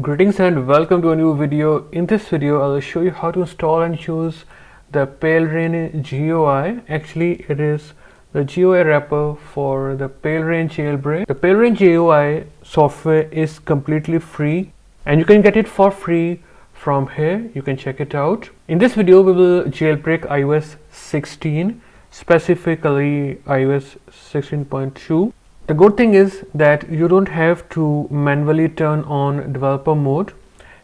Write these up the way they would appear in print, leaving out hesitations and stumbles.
Greetings and welcome to a new video. In this video I will show you how to install and use the Palera1n GUI. Actually it is the GUI wrapper for the Palera1n Jailbreak. The Palera1n GUI software is completely free and you can get it for free from here. You can check it out. In this video we will jailbreak iOS 16, specifically iOS 16.2. The good thing is that you don't have to manually turn on developer mode.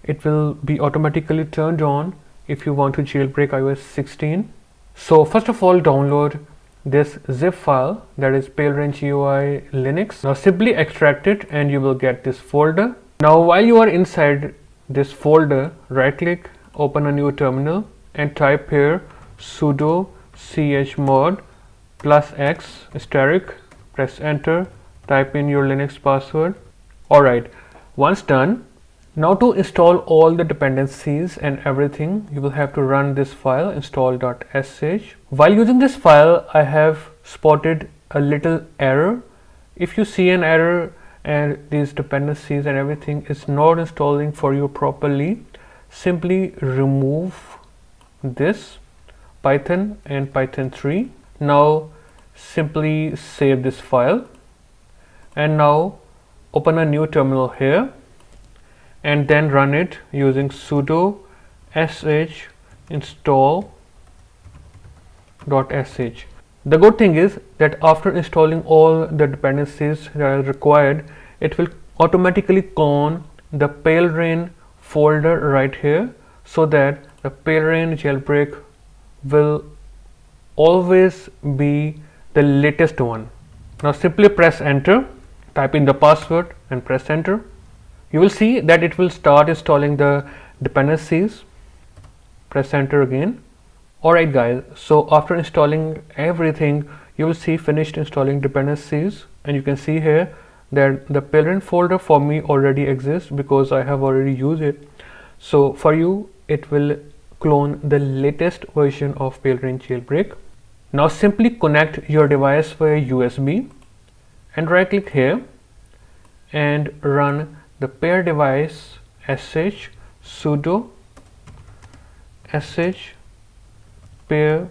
It will be automatically turned on if you want to jailbreak iOS 16. So first of all, download this zip file, that is Palera1n GUI Linux. Now simply extract it and you will get this folder. Now while you are inside this folder, right click, open a new terminal and type here sudo chmod +x*, press enter, type in your Linux password. Alright, once done, now to install all the dependencies and everything, you will have to run this file install.sh. While using this file, I have spotted a little error. If you see an error and these dependencies and everything is not installing for you properly, simply remove this Python and Python 3. Now simply save this file and now open a new terminal here and then run it using sudo sh install.sh. The good thing is that after installing all the dependencies that are required, it will automatically clone the Palera1n folder right here, so that the Palera1n jailbreak will always be the latest one. Now simply press enter, type in the password and press enter. You will see that it will start installing the dependencies. Press enter again. Alright guys, so after installing everything, you will see finished installing dependencies, and you can see here that the Palera1n folder for me already exists because I have already used it. So for you it will clone the latest version of Palera1n jailbreak. Now simply connect your device via USB and right click here and run the pair device sh sudo sh pair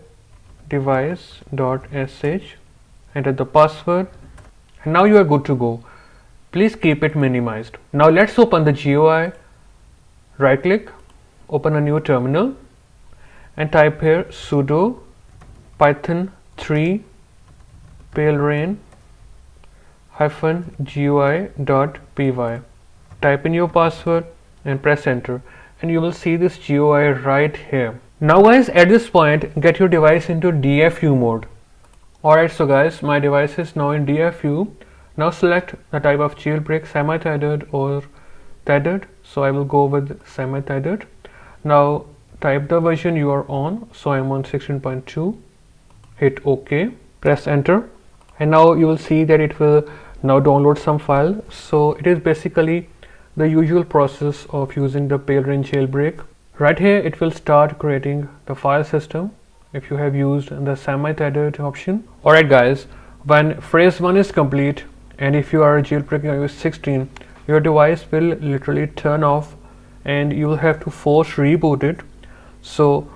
device.sh, enter the password, and now you are good to go. Please keep it minimized. Now let's open the GUI. Right click, open a new terminal and type here sudo python 3 palera1n -gui.py. Type in your password and press enter and you will see this GUI right here. Now guys, at this point get your device into DFU mode. Alright, so guys, my device is now in DFU. Now select the type of jailbreak, semi-tethered or tethered. So I will go with semi-tethered. Now type the version you are on. So I am on 16.2. Hit OK, press enter, and now you will see that it will now download some file. So it is basically the usual process of using the Palera1n jailbreak. Right here it will start creating the file system if you have used the semi-tethered option. Alright guys, when phase 1 is complete and if you are jailbreaking iOS 16, your device will literally turn off and you will have to force reboot it. So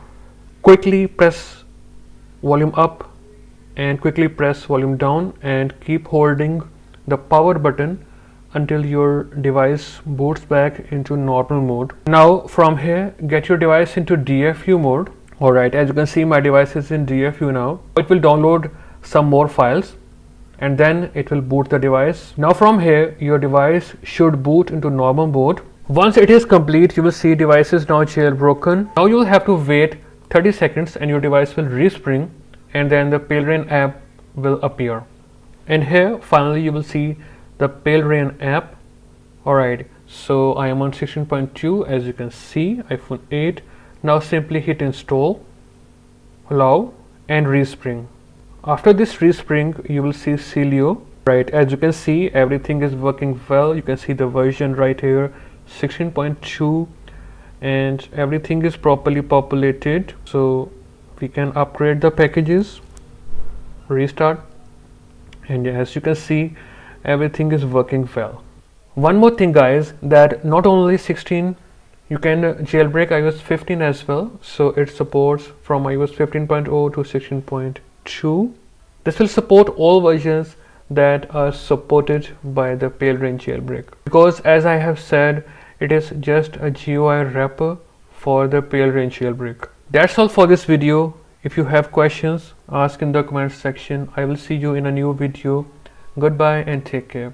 quickly press volume up and quickly press volume down and keep holding the power button until your device boots back into normal mode. Now from here get your device into DFU mode. Alright, as you can see my device is in DFU now. It will download some more files and then it will boot the device. Now from here your device should boot into normal mode. Once it is complete, you will see device is now jailbroken. Now you will have to wait 30 seconds and your device will respring and then the Palera1n app will appear. And here finally you will see the Palera1n app. Alright, so I am on 16.2 as you can see, iPhone 8. Now simply hit install, allow and respring. After this respring you will see Celio. Right, as you can see everything is working well. You can see the version right here 16.2 and everything is properly populated, so we can upgrade the packages, restart, and as you can see everything is working well. One more thing guys, that not only 16, you can jailbreak iOS 15 as well. So it supports from iOS 15.0 to 16.2. This will support all versions that are supported by the Palera1n jailbreak, because as I have said, it is just a GUI wrapper for the Palera1n jailbreak. That's all for this video. If you have questions, ask in the comment section. I will see you in a new video. Goodbye and take care.